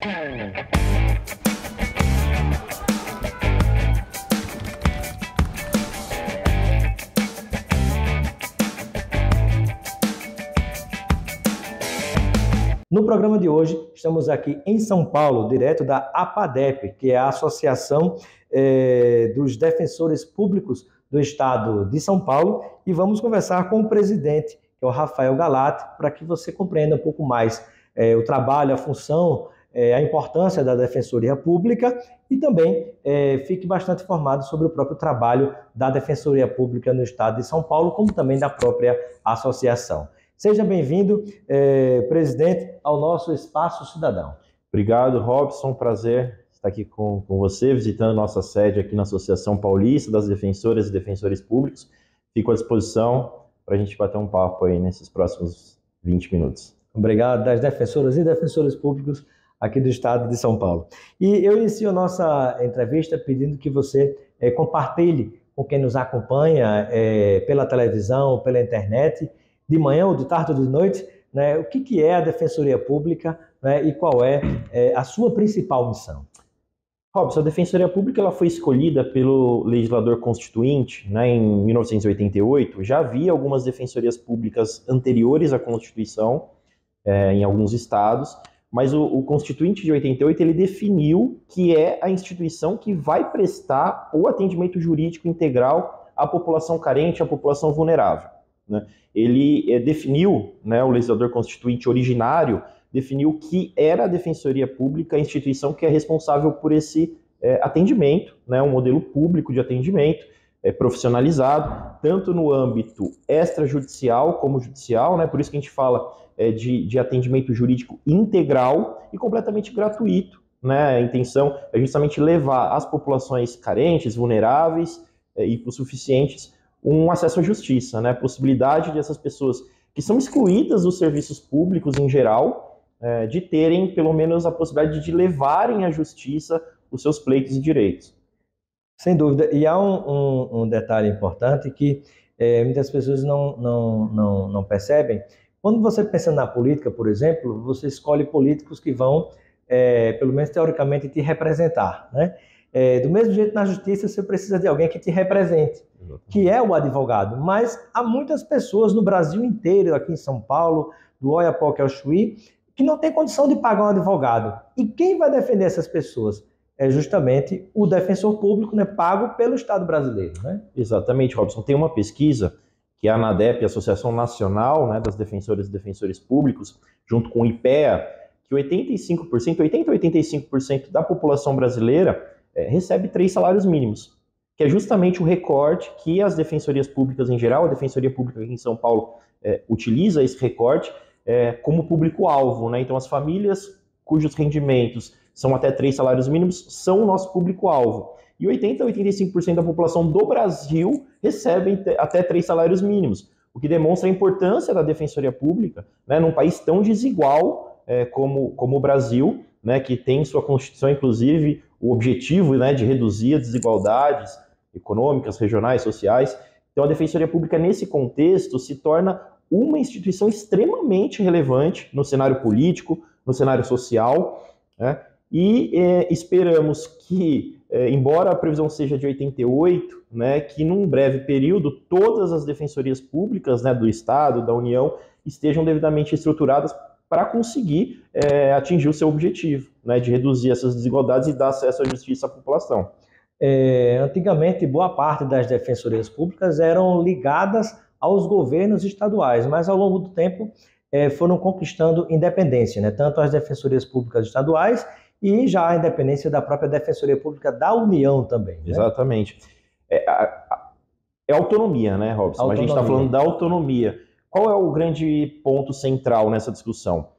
No programa de hoje, estamos aqui em São Paulo, direto da APADEP, que é a Associação dos Defensores Públicos do Estado de São Paulo, e vamos conversar com o presidente, que é o Rafael Galati, para que você compreenda um pouco mais o trabalho, a função, a importância da Defensoria Pública e também fique bastante informado sobre o próprio trabalho da Defensoria Pública no Estado de São Paulo, como também da própria associação. Seja bem-vindo, presidente, ao nosso Espaço Cidadão. Obrigado, Robson. Prazer estar aqui com você, visitando nossa sede aqui na Associação Paulista das Defensoras e Defensores Públicos. Fico à disposição para a gente bater um papo aí nesses próximos 20 minutos. Obrigado, das defensoras e defensores públicos aqui do Estado de São Paulo. E eu inicio a nossa entrevista pedindo que você compartilhe com quem nos acompanha pela televisão, pela internet, de manhã ou de tarde ou de noite, né, o que é a Defensoria Pública, né, e qual é a sua principal missão. Robson, a Defensoria Pública ela foi escolhida pelo legislador constituinte, né, em 1988. Já havia algumas defensorias públicas anteriores à Constituição, em alguns estados, mas o Constituinte de 88 ele definiu que é a instituição que vai prestar o atendimento jurídico integral à população carente, à população vulnerável, né? Ele definiu, né, o legislador constituinte originário, definiu que era a Defensoria Pública a instituição que é responsável por esse atendimento, né, um modelo público de atendimento profissionalizado, tanto no âmbito extrajudicial como judicial, né, por isso que a gente fala de atendimento jurídico integral e completamente gratuito, né? A intenção é justamente levar às populações carentes, vulneráveis e hipossuficientes um acesso à justiça, né? A possibilidade de essas pessoas que são excluídas dos serviços públicos em geral, de terem pelo menos a possibilidade de levarem à justiça os seus pleitos e direitos. Sem dúvida, e há um detalhe importante que muitas pessoas não percebem. Quando você pensa na política, por exemplo, você escolhe políticos que vão, pelo menos teoricamente, te representar, né? Do mesmo jeito, na justiça, você precisa de alguém que te represente, que é o advogado. Mas há muitas pessoas no Brasil inteiro, aqui em São Paulo, do Oiapoque ao Chuí, que não tem condição de pagar um advogado. E quem vai defender essas pessoas? É justamente o defensor público, né, pago pelo Estado brasileiro, né? Exatamente, Robson. Tem uma pesquisa que a ANADEP, a Associação Nacional, né, das Defensoras e Defensores Públicos, junto com o IPEA, que 80 a 85% da população brasileira recebe 3 salários mínimos, que é justamente o recorte que as defensorias públicas em geral, a Defensoria Pública aqui em São Paulo utiliza esse recorte como público-alvo, né? Então as famílias cujos rendimentos são até 3 salários mínimos são o nosso público-alvo. E 80 a 85% da população do Brasil recebem até 3 salários mínimos, o que demonstra a importância da Defensoria Pública, né, num país tão desigual como o Brasil, né, que tem em sua Constituição, inclusive, o objetivo, né, de reduzir as desigualdades econômicas, regionais, sociais. Então, a Defensoria Pública, nesse contexto, se torna uma instituição extremamente relevante no cenário político, no cenário social, né, e esperamos que, embora a previsão seja de 88, né, que num breve período todas as defensorias públicas, né, do Estado, da União, estejam devidamente estruturadas para conseguir atingir o seu objetivo, né, de reduzir essas desigualdades e dar acesso à justiça à população. Antigamente, boa parte das defensorias públicas eram ligadas aos governos estaduais, mas ao longo do tempo foram conquistando independência, né, tanto as defensorias públicas estaduais e já a independência da própria Defensoria Pública da União também. Né? Exatamente. É autonomia, né, Robson? Autonomia. A gente está falando da autonomia. Qual é o grande ponto central nessa discussão?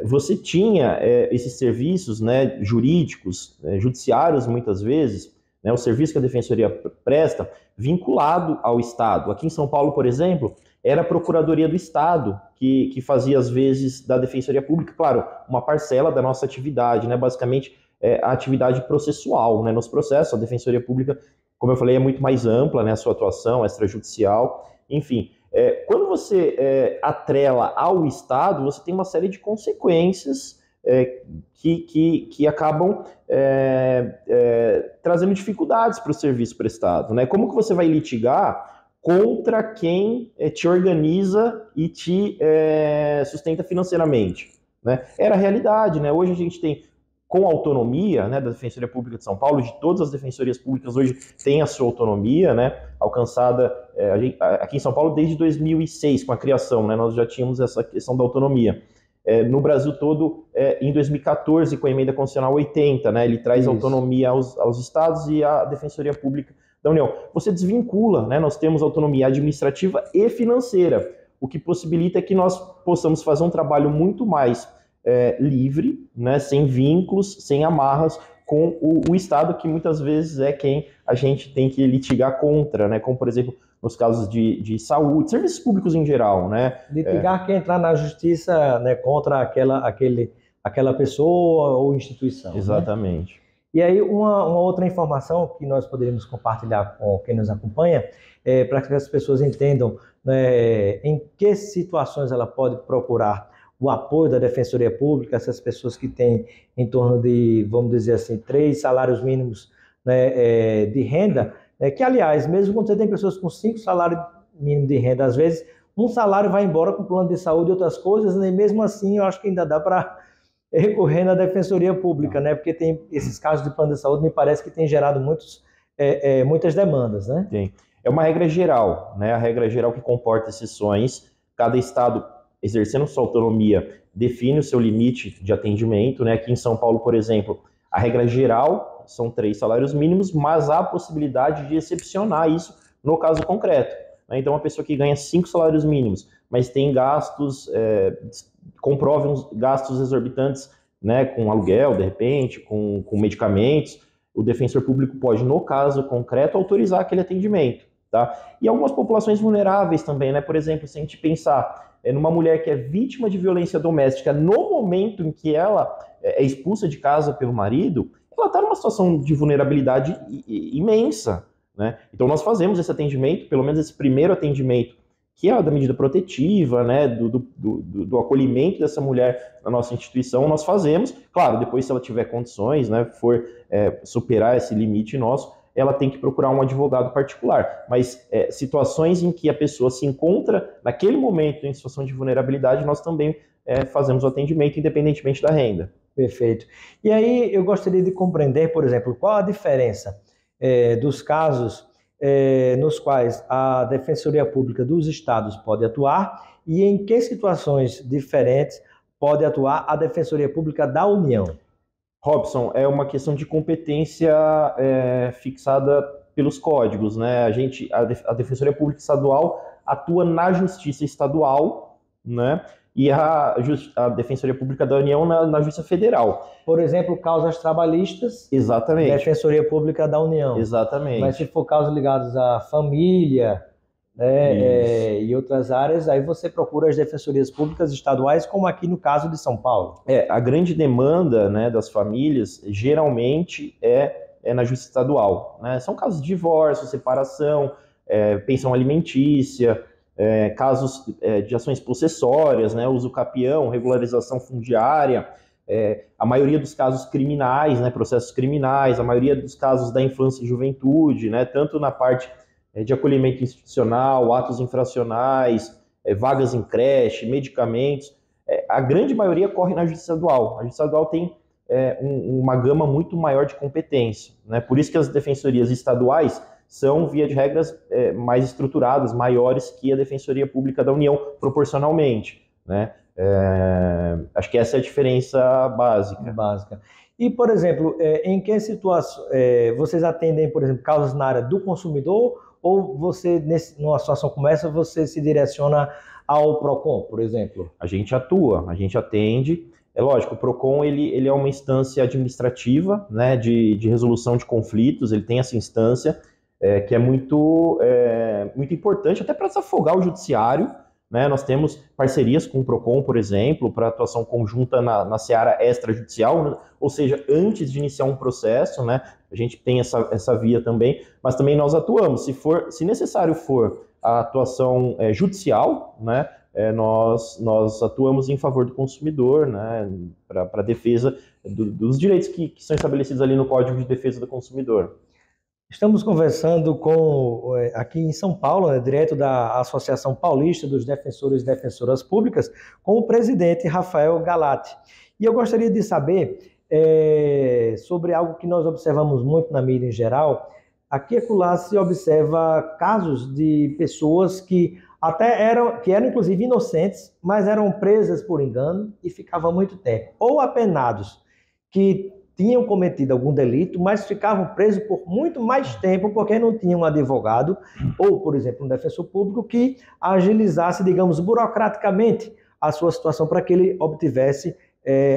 Você tinha esses serviços, né, jurídicos, judiciários muitas vezes, né, o serviço que a Defensoria presta, vinculado ao Estado. Aqui em São Paulo, por exemplo, era a Procuradoria do Estado que fazia, às vezes, da Defensoria Pública, claro, uma parcela da nossa atividade, né, basicamente a atividade processual, né, nos processos. A Defensoria Pública, como eu falei, é muito mais ampla, né, a sua atuação extrajudicial, enfim. Quando você atrela ao Estado, você tem uma série de consequências que acabam trazendo dificuldades para o serviço prestado, né? Como que você vai litigar contra quem te organiza e te sustenta financeiramente, né? Era a realidade, né? Hoje a gente tem, com a autonomia, né, da Defensoria Pública de São Paulo, de todas as defensorias públicas hoje tem a sua autonomia, né, alcançada aqui em São Paulo desde 2006, com a criação, né, nós já tínhamos essa questão da autonomia. No Brasil todo, em 2014, com a Emenda Constitucional 80, né, ele traz autonomia aos estados e à Defensoria Pública da União. Você desvincula, né, nós temos autonomia administrativa e financeira, o que possibilita que nós possamos fazer um trabalho muito mais livre, né, sem vínculos, sem amarras com o Estado, que muitas vezes é quem a gente tem que litigar contra, né, como, por exemplo, nos casos de saúde, serviços públicos em geral, né? Litigar quem entrar na justiça, né, contra aquela pessoa ou instituição. Exatamente. Né? E aí, uma outra informação que nós poderíamos compartilhar com quem nos acompanha, para que as pessoas entendam, né, em que situações ela pode procurar o apoio da Defensoria Pública, essas pessoas que têm em torno de, vamos dizer assim, 3 salários mínimos, né, de renda, que, aliás, mesmo quando você tem pessoas com 5 salários mínimos de renda, às vezes um salário vai embora com plano de saúde e outras coisas, e mesmo assim eu acho que ainda dá para recorrer na Defensoria Pública, né? Porque tem esses casos de plano de saúde, me parece que tem gerado muitas demandas, né? Tem. É uma regra geral, né? A regra geral que comporta exceções. Cada estado, exercendo sua autonomia, define o seu limite de atendimento, né? Aqui em São Paulo, por exemplo, a regra geral são 3 salários mínimos, mas há a possibilidade de excepcionar isso no caso concreto, né? Então, uma pessoa que ganha 5 salários mínimos, mas tem gastos, comprove uns gastos exorbitantes, né, com aluguel, de repente, com medicamentos, o defensor público pode, no caso concreto, autorizar aquele atendimento, tá? E algumas populações vulneráveis também, né? Por exemplo, se a gente pensar numa mulher que é vítima de violência doméstica, no momento em que ela é expulsa de casa pelo marido, ela está numa situação de vulnerabilidade imensa, né? Então nós fazemos esse atendimento, pelo menos esse primeiro atendimento, que é da medida protetiva, né, do acolhimento dessa mulher na nossa instituição, nós fazemos. Claro, depois, se ela tiver condições, né, for superar esse limite nosso, ela tem que procurar um advogado particular. Mas situações em que a pessoa se encontra, naquele momento, em situação de vulnerabilidade, nós também fazemos o atendimento, independentemente da renda. Perfeito. E aí, eu gostaria de compreender, por exemplo, qual a diferença dos casos nos quais a Defensoria Pública dos Estados pode atuar e em que situações diferentes pode atuar a Defensoria Pública da União? Robson, é uma questão de competência fixada pelos códigos, né? A Defensoria Pública Estadual atua na Justiça Estadual, né? E a Defensoria Pública da União na Justiça Federal. Por exemplo, causas trabalhistas. Exatamente. Defensoria Pública da União. Exatamente. Mas se for causas ligadas à família, né, e outras áreas, aí você procura as defensorias públicas estaduais, como aqui no caso de São Paulo. A grande demanda, né, das famílias, geralmente, é na Justiça Estadual, né? São casos de divórcio, separação, pensão alimentícia, casos de ações possessórias, né, uso capião, regularização fundiária, a maioria dos casos criminais, né, processos criminais, a maioria dos casos da infância e juventude, né, tanto na parte de acolhimento institucional, atos infracionais, vagas em creche, medicamentos, a grande maioria corre na Justiça Estadual. A Justiça Estadual tem uma gama muito maior de competência, né, por isso que as defensorias estaduais são, via de regras, mais estruturadas, maiores que a Defensoria Pública da União, proporcionalmente, né? Acho que essa é a diferença básica. E, por exemplo, em que situação vocês atendem, por exemplo, causas na área do consumidor, ou você, numa situação como essa, você se direciona ao PROCON, por exemplo? A gente atua, a gente atende. É lógico, o PROCON ele é uma instância administrativa, né, de resolução de conflitos, ele tem essa instância, que é muito importante até para desafogar o judiciário, né? Nós temos parcerias com o PROCON, por exemplo, para atuação conjunta na seara extrajudicial, né? Ou seja, antes de iniciar um processo, né, a gente tem essa via também, mas também nós atuamos, se necessário for a atuação judicial, né, nós atuamos em favor do consumidor, né, para a defesa dos direitos que são estabelecidos ali no Código de Defesa do Consumidor. Estamos conversando aqui em São Paulo, né, direto da Associação Paulista dos Defensores e Defensoras Públicas, com o presidente Rafael Galati. E eu gostaria de saber sobre algo que nós observamos muito na mídia em geral. Aqui e acolá se observa casos de pessoas que eram inclusive inocentes, mas eram presas por engano e ficavam muito tempo. Ou apenados, que tinham cometido algum delito, mas ficavam presos por muito mais tempo porque não tinham um advogado ou, por exemplo, um defensor público que agilizasse, digamos, burocraticamente a sua situação para que ele obtivesse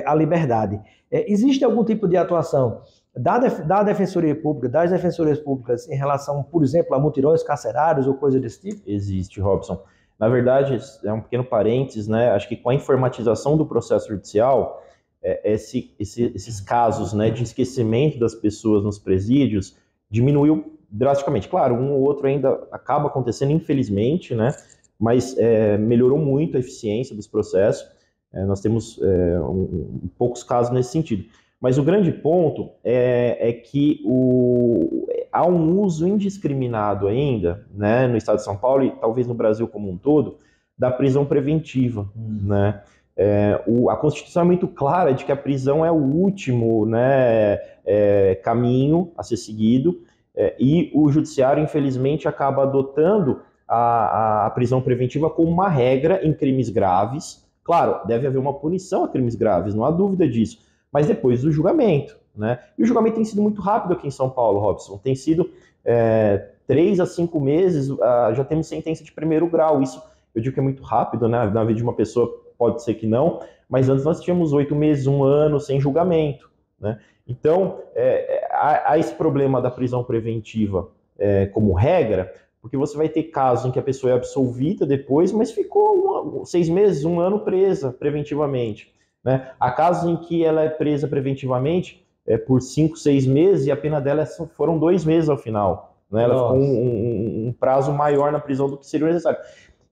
a liberdade. Existe algum tipo de atuação da Defensoria Pública, das Defensorias Públicas em relação, por exemplo, a mutirões carcerários ou coisa desse tipo? Existe, Robson. Na verdade, é um pequeno parênteses, né? Acho que com a informatização do processo judicial, esses casos, né, de esquecimento das pessoas nos presídios diminuiu drasticamente. Claro, um ou outro ainda acaba acontecendo, infelizmente, né, mas melhorou muito a eficiência dos processos. Nós temos poucos casos nesse sentido. Mas o grande ponto é que há um uso indiscriminado ainda, né, no estado de São Paulo e talvez no Brasil como um todo, da prisão preventiva, né? A Constituição é muito clara de que a prisão é o último, né, caminho a ser seguido, e o judiciário, infelizmente, acaba adotando a prisão preventiva como uma regra em crimes graves. Claro, deve haver uma punição a crimes graves, não há dúvida disso, mas depois do julgamento, né? E o julgamento tem sido muito rápido aqui em São Paulo, Robson. Tem sido 3 a 5 meses, já temos sentença de primeiro grau. Isso eu digo que é muito rápido, né? Na vida de uma pessoa pode ser que não, mas antes nós tínhamos 8 meses, 1 ano sem julgamento, né? Então, há esse problema da prisão preventiva como regra, porque você vai ter casos em que a pessoa é absolvida depois, mas ficou 6 meses, 1 ano presa preventivamente, né? Há casos em que ela é presa preventivamente por 5, 6 meses e a pena dela foram 2 meses ao final, né? Ela ficou um prazo maior na prisão do que seria necessário.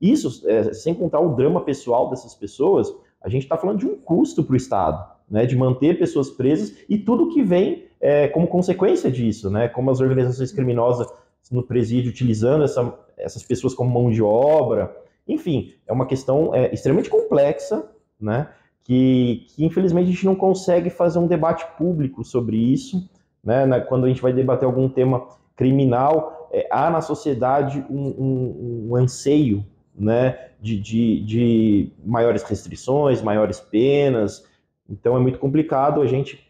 Isso, sem contar o drama pessoal dessas pessoas, a gente está falando de um custo para o Estado, né, de manter pessoas presas e tudo que vem como consequência disso, né, como as organizações criminosas no presídio utilizando essas pessoas como mão de obra. Enfim, é uma questão extremamente complexa, né, que infelizmente a gente não consegue fazer um debate público sobre isso, né, quando a gente vai debater algum tema criminal, há na sociedade um anseio, né, de maiores restrições, maiores penas. Então é muito complicado. A gente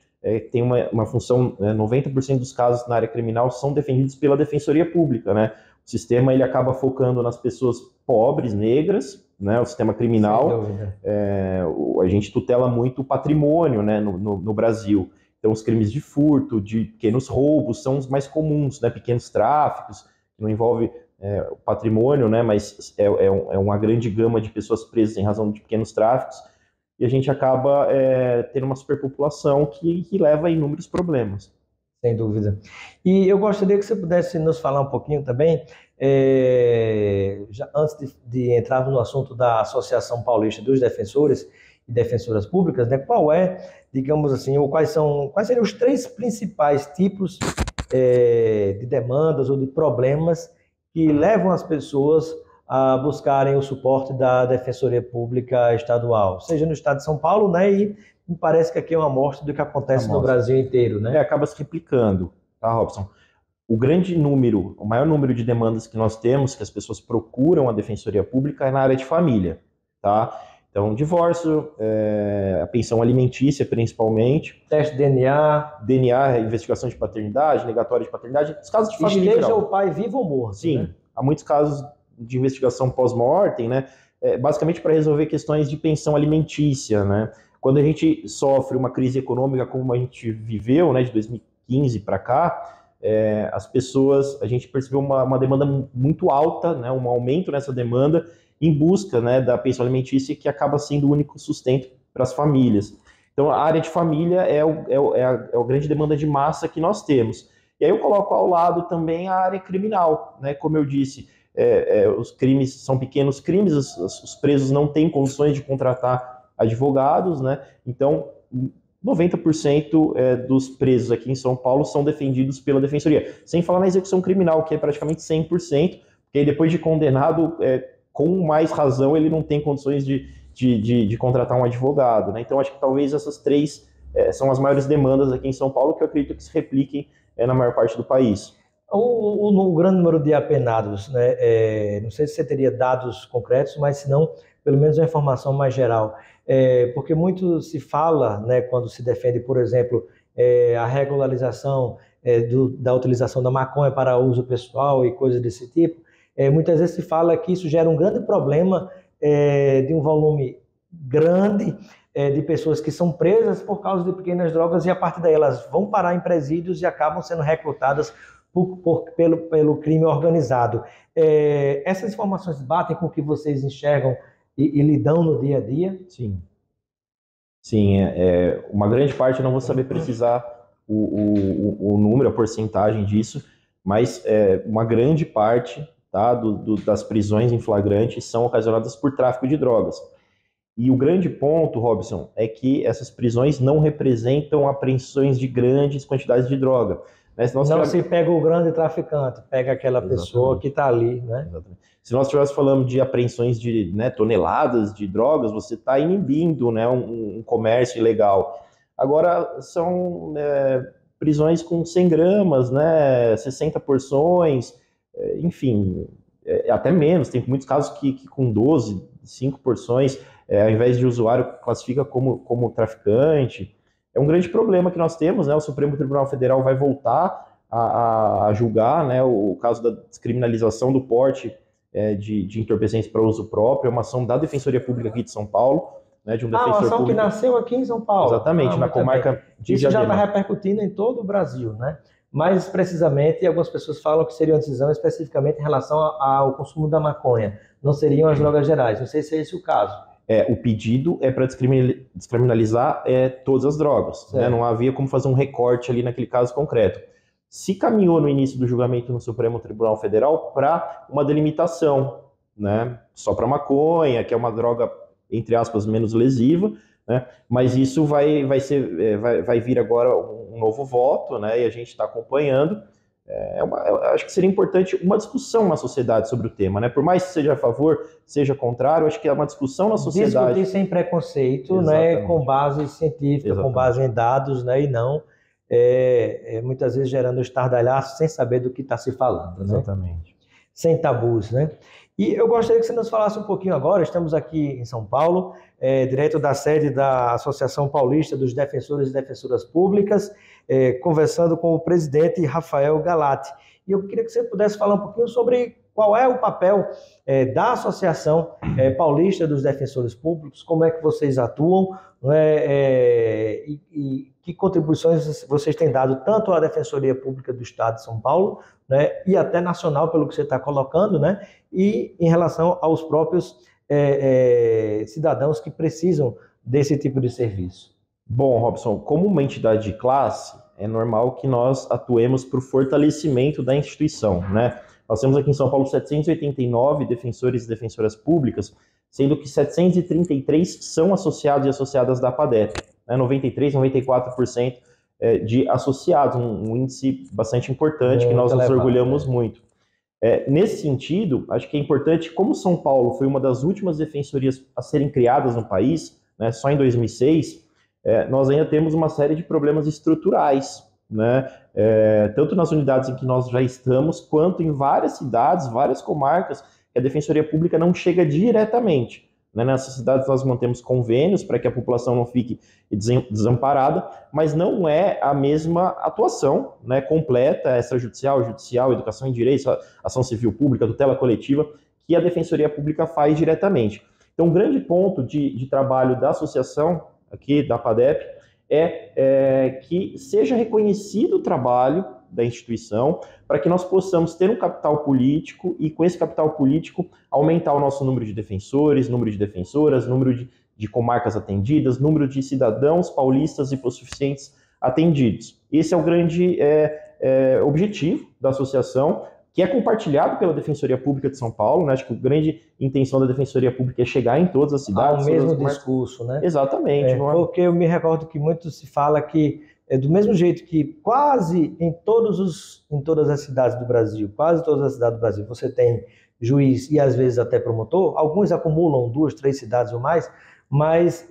tem uma função, 90% dos casos na área criminal são defendidos pela Defensoria Pública, né? O sistema ele acaba focando nas pessoas pobres, negras, né? O sistema criminal, a gente tutela muito o patrimônio, né, no Brasil. Então os crimes de furto, de pequenos roubos são os mais comuns, né? Pequenos tráficos, que não envolve o patrimônio, né, mas é uma grande gama de pessoas presas em razão de pequenos tráficos, e a gente acaba tendo uma superpopulação que leva a inúmeros problemas. Sem dúvida. E eu gostaria que você pudesse nos falar um pouquinho também, já antes de entrarmos no assunto da Associação Paulista dos Defensores e Defensoras Públicas, né, digamos assim, ou quais seriam os 3 principais tipos de demandas ou de problemas que levam as pessoas a buscarem o suporte da Defensoria Pública Estadual, seja no estado de São Paulo, né? E me parece que aqui é uma amostra do que acontece no Brasil inteiro, né? Acaba se replicando, tá, Robson? O maior número de demandas que nós temos, que as pessoas procuram a Defensoria Pública, é na área de família, tá? Então, divórcio, a pensão alimentícia, principalmente. Teste de DNA, investigação de paternidade, negatória de paternidade, os casos de família. Esteja o pai vivo ou morto. Sim, né? Há muitos casos de investigação pós-mortem, né? Basicamente para resolver questões de pensão alimentícia, né? Quando a gente sofre uma crise econômica como a gente viveu, né, de 2015 para cá, as pessoas, a gente percebeu uma demanda muito alta, né, um aumento nessa demanda, em busca, né, da pensão alimentícia, que acaba sendo o único sustento para as famílias. Então, a área de família é a grande demanda de massa que nós temos. E aí eu coloco ao lado também a área criminal, né, como eu disse, os crimes são pequenos crimes, os presos não têm condições de contratar advogados, né? Então, 90% dos presos aqui em São Paulo são defendidos pela Defensoria. Sem falar na execução criminal, que é praticamente 100%, porque depois de condenado, com mais razão, ele não tem condições de contratar um advogado, né? Então, acho que talvez essas três são as maiores demandas aqui em São Paulo, que eu acredito que se repliquem na maior parte do país. O grande número de apenados, né? Não sei se você teria dados concretos, mas se não, pelo menos uma informação mais geral. Porque muito se fala, né, quando se defende, por exemplo, a regularização da utilização da maconha para uso pessoal e coisas desse tipo, muitas vezes se fala que isso gera um grande problema de um volume grande de pessoas que são presas por causa de pequenas drogas e a partir daí elas vão parar em presídios e acabam sendo recrutadas pelo crime organizado. Essas informações batem com o que vocês enxergam e lidam no dia a dia? Sim. Sim, uma grande parte, eu não vou saber precisar o número, a porcentagem disso, mas uma grande parte, tá, das prisões em flagrante são ocasionadas por tráfico de drogas. E o grande ponto, Robson, é que essas prisões não representam apreensões de grandes quantidades de droga. Não se pega o grande traficante, pega aquela Exatamente. Pessoa que está ali, né? Exatamente. Se nós estivéssemos falando de apreensões de toneladas de drogas, você está inibindo, né, um comércio ilegal. Agora, são prisões com 100 gramas, né, 60 porções, enfim, até menos. Tem muitos casos que com 12, 5 porções, ao invés de usuário, classifica como traficante. É um grande problema que nós temos, né? O Supremo Tribunal Federal vai voltar a julgar, né, o caso da descriminalização do porte de entorpecentes para uso próprio. É uma ação da Defensoria Pública aqui de São Paulo, né, de um defensor uma ação público. Que nasceu aqui em São Paulo. Exatamente, na comarca de Isso Diadema. já está repercutindo em todo o Brasil, né? Mais precisamente, algumas pessoas falam que seria uma decisão especificamente em relação ao consumo da maconha. Não seriam as drogas gerais. Não sei se é esse o caso. O pedido é para descriminalizar todas as drogas, né? Não havia como fazer um recorte ali naquele caso concreto. Se caminhou no início do julgamento no Supremo Tribunal Federal para uma delimitação, né? Só para maconha, que é uma droga, entre aspas, menos lesiva, né? Mas isso vai vir agora um novo voto, né? E a gente está acompanhando. Eu acho que seria importante uma discussão na sociedade sobre o tema, né? Por mais que seja a favor, seja contrário, acho que é uma discussão na sociedade. Discutir sem preconceito, né? Com base científica, com base em dados, né? E não muitas vezes gerando estardalhaço sem saber do que está se falando, né? Exatamente. Sem tabus, né? E eu gostaria que você nos falasse um pouquinho agora, estamos aqui em São Paulo, direto da sede da Associação Paulista dos Defensores e Defensoras Públicas, conversando com o presidente Rafael Galati. E eu queria que você pudesse falar um pouquinho sobre qual é o papel da Associação Paulista dos Defensores Públicos, como é que vocês atuam, né, e que contribuições vocês têm dado tanto à Defensoria Pública do Estado de São Paulo, né, e até nacional, pelo que você está colocando, né, e em relação aos próprios cidadãos que precisam desse tipo de serviço. Bom, Robson, como uma entidade de classe, é normal que nós atuemos para o fortalecimento da instituição, né? Nós temos aqui em São Paulo 789 defensores e defensoras públicas, sendo que 733 são associados e associadas da APADEP, né? 93%, 94% de associados, um índice bastante importante que nós nos orgulhamos muito. Nesse sentido, acho que é importante, como São Paulo foi uma das últimas defensorias a serem criadas no país, né, só em 2006, nós ainda temos uma série de problemas estruturais, né, tanto nas unidades em que nós já estamos, quanto em várias cidades, várias comarcas, que a Defensoria Pública não chega diretamente. Né? Nessas cidades nós mantemos convênios para que a população não fique desamparada, mas não é a mesma atuação, né, completa, extrajudicial, judicial, educação em direitos, ação civil pública, tutela coletiva, que a Defensoria Pública faz diretamente. Então, um grande ponto de trabalho da associação, aqui da APADEP, que seja reconhecido o trabalho da instituição, para que nós possamos ter um capital político e, com esse capital político, aumentar o nosso número de defensores, número de defensoras, número de comarcas atendidas, número de cidadãos paulistas hipossuficientes atendidos. Esse é o grande objetivo da associação, que é compartilhado pela Defensoria Pública de São Paulo, né? Acho que a grande intenção da Defensoria Pública é chegar em todas as cidades. O mesmo discurso, né? Exatamente. Porque eu me recordo que muito se fala que, do mesmo jeito que quase em todas as cidades do Brasil, você tem juiz e às vezes até promotor, alguns acumulam 2, 3 cidades ou mais, mas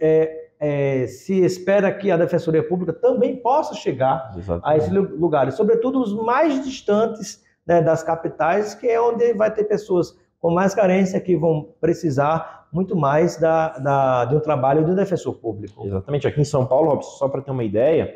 se espera que a Defensoria Pública também possa chegar a esses lugares, sobretudo os mais distantes, né, das capitais, que é onde vai ter pessoas com mais carência que vão precisar muito mais de um trabalho de um defensor público. Exatamente. Aqui em São Paulo, Robson, só para ter uma ideia,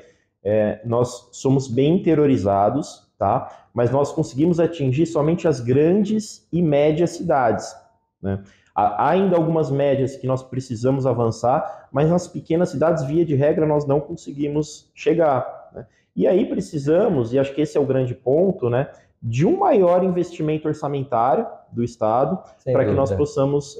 nós somos bem interiorizados, tá? Mas nós conseguimos atingir somente as grandes e médias cidades, né? Há ainda algumas médias que nós precisamos avançar, mas nas pequenas cidades, via de regra, nós não conseguimos chegar, né? E aí precisamos, e acho que esse é o grande ponto, né, de um maior investimento orçamentário do Estado para que nós possamos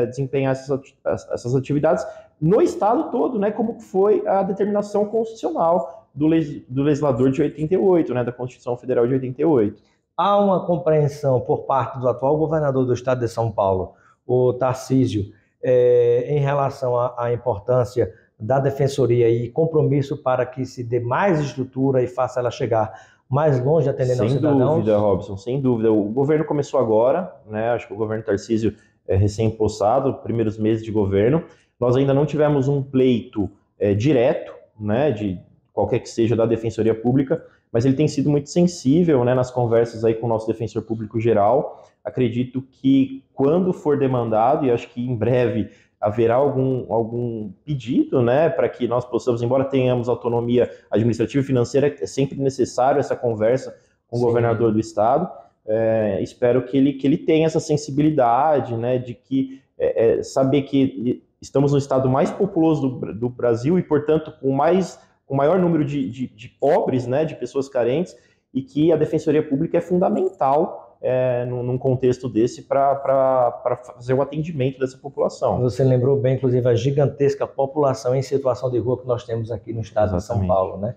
desempenhar essas atividades no Estado todo, né, como foi a determinação constitucional do legislador de 88, né, da Constituição Federal de 88. Há uma compreensão por parte do atual governador do Estado de São Paulo, o Tarcísio, em relação à importância da Defensoria e compromisso para que se dê mais estrutura e faça ela chegar mais longe atendendo aos cidadãos? Sem dúvida, Robson, sem dúvida. O governo começou agora, né? Acho que o governo Tarcísio é recém-impossado, primeiros meses de governo. Nós ainda não tivemos um pleito direto, né, de qualquer que seja da Defensoria Pública, mas ele tem sido muito sensível, né, nas conversas aí com o nosso defensor público geral. Acredito que quando for demandado, e acho que em breve haverá algum pedido, né, para que nós possamos, embora tenhamos autonomia administrativa e financeira, é sempre necessário essa conversa com o governador do estado. Espero que ele tenha essa sensibilidade, né, de que saber que estamos no estado mais populoso do Brasil e, portanto, com maior número de pobres, né, de pessoas carentes, e que a Defensoria Pública é fundamental num contexto desse para fazer o atendimento dessa população. Você lembrou bem, inclusive, a gigantesca população em situação de rua que nós temos aqui no estado de São Paulo, né?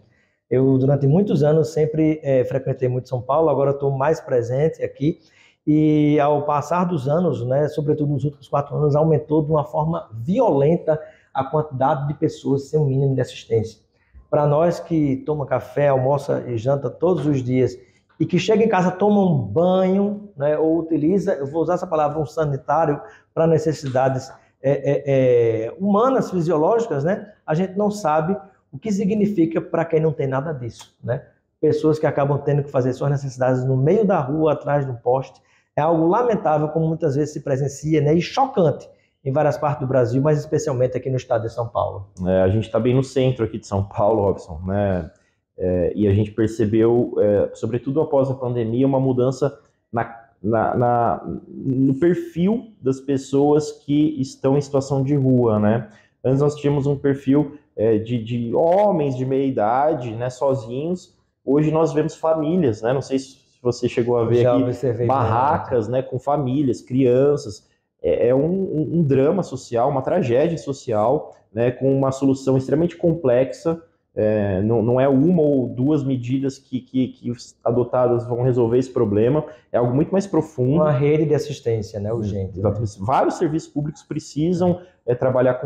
Eu, durante muitos anos, sempre frequentei muito São Paulo, agora estou mais presente aqui, e ao passar dos anos, né, sobretudo nos últimos 4 anos, aumentou de uma forma violenta a quantidade de pessoas sem um mínimo de assistência. Para nós que toma café, almoça e janta todos os dias e que chega em casa, toma um banho, né, ou utiliza, eu vou usar essa palavra, um sanitário para necessidades humanas, fisiológicas, né, a gente não sabe o que significa para quem não tem nada disso, né? Pessoas que acabam tendo que fazer suas necessidades no meio da rua, atrás de um poste. É algo lamentável, como muitas vezes se presencia, né, e chocante em várias partes do Brasil, mas especialmente aqui no estado de São Paulo. A gente está bem no centro aqui de São Paulo, Robson, né? E a gente percebeu, sobretudo após a pandemia, uma mudança no perfil das pessoas que estão em situação de rua, né? Antes nós tínhamos um perfil de homens de meia idade, né, sozinhos. Hoje nós vemos famílias, né? Não sei se você chegou a ver aqui, barracas, né, com famílias, crianças. É um drama social, uma tragédia social, né, com uma solução extremamente complexa. Não é uma ou duas medidas que adotadas vão resolver esse problema, é algo muito mais profundo. Uma rede de assistência, né, urgente. Exatamente. Né? Vários serviços públicos precisam trabalhar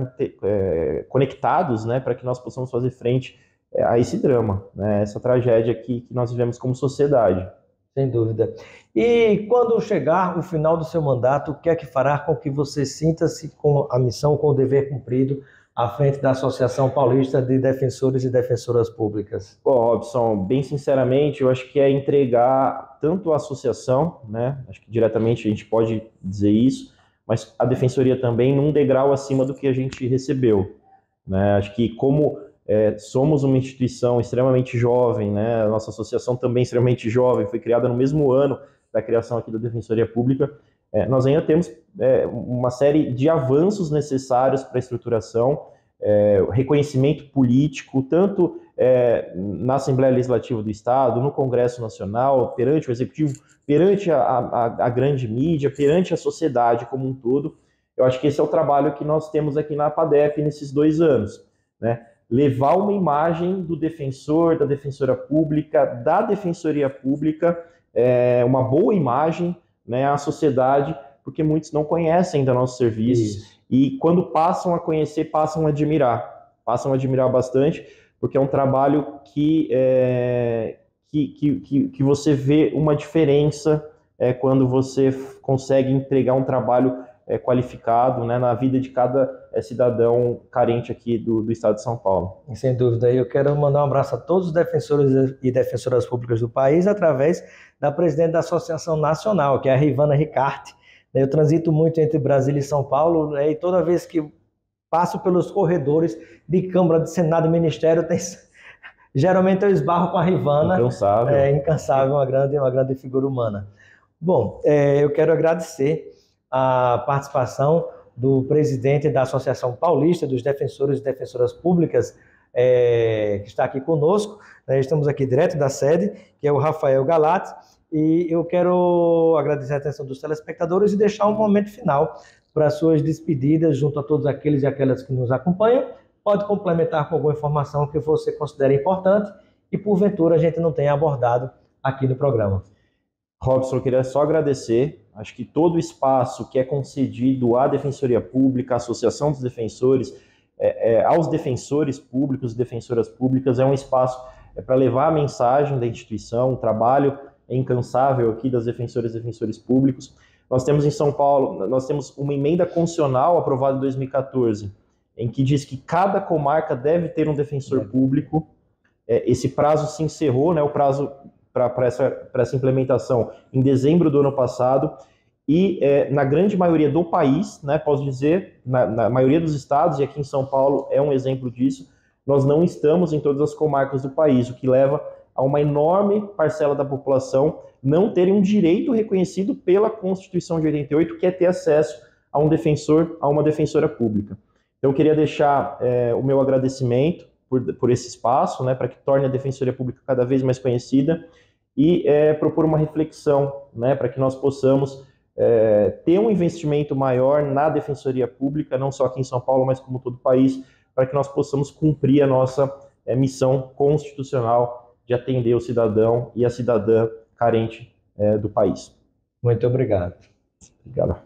conectados, né, para que nós possamos fazer frente a esse drama, né, essa tragédia que nós vivemos como sociedade. Sem dúvida. E quando chegar o final do seu mandato, o que é que fará com que você sinta-se com a missão, com o dever cumprido à frente da Associação Paulista de Defensores e Defensoras Públicas? Robson, bem sinceramente, eu acho que é entregar tanto a associação, né, acho que diretamente a gente pode dizer isso, mas a Defensoria também num degrau acima do que a gente recebeu, né? Acho que como somos uma instituição extremamente jovem, né? A nossa associação também é extremamente jovem, foi criada no mesmo ano da criação aqui da Defensoria Pública. Nós ainda temos uma série de avanços necessários para a estruturação, reconhecimento político, tanto na Assembleia Legislativa do Estado, no Congresso Nacional, perante o Executivo, perante a grande mídia, perante a sociedade como um todo. Eu acho que esse é o trabalho que nós temos aqui na APADEF nesses 2 anos, né? Levar uma imagem do defensor, da defensora pública, da Defensoria Pública uma boa imagem, né, à sociedade, porque muitos não conhecem ainda nossos serviços e quando passam a conhecer, passam a admirar bastante, porque é um trabalho que você vê uma diferença quando você consegue entregar um trabalho qualificado, né, na vida de cada cidadão carente aqui do estado de São Paulo. Sem dúvida. Eu quero mandar um abraço a todos os defensores e defensoras públicas do país através da presidente da Associação Nacional, que é a Rivana Ricarte. Eu transito muito entre Brasília e São Paulo, e toda vez que passo pelos corredores de Câmara, de Senado e Ministério, geralmente eu esbarro com a Rivana. Incansável, uma grande figura humana. Bom, eu quero agradecer a participação do presidente da Associação Paulista dos Defensores e Defensoras Públicas, que está aqui conosco. Estamos aqui direto da sede, que é o Rafael Galati, e eu quero agradecer a atenção dos telespectadores e deixar um momento final para suas despedidas junto a todos aqueles e aquelas que nos acompanham. Pode complementar com alguma informação que você considere importante e, porventura, a gente não tenha abordado aqui no programa. Robson, eu queria só agradecer. Acho que todo o espaço que é concedido à Defensoria Pública, à Associação dos Defensores, aos defensores públicos e defensoras públicas, é um espaço para levar a mensagem da instituição, um trabalho incansável aqui das defensoras e defensores públicos. Nós temos em São Paulo, nós temos uma emenda constitucional aprovada em 2014, em que diz que cada comarca deve ter um defensor público. Esse prazo se encerrou, né, o prazo para essa implementação em dezembro do ano passado, e na grande maioria do país, né, posso dizer, na maioria dos estados, e aqui em São Paulo é um exemplo disso, nós não estamos em todas as comarcas do país, o que leva a uma enorme parcela da população não terem um direito reconhecido pela Constituição de 88, que é ter acesso a um defensor, a uma defensora pública. Então eu queria deixar o meu agradecimento por esse espaço, né, para que torne a Defensoria Pública cada vez mais conhecida, e propor uma reflexão, né, para que nós possamos ter um investimento maior na Defensoria Pública, não só aqui em São Paulo, mas como todo o país, para que nós possamos cumprir a nossa missão constitucional de atender o cidadão e a cidadã carente do país. Muito obrigado. Obrigado.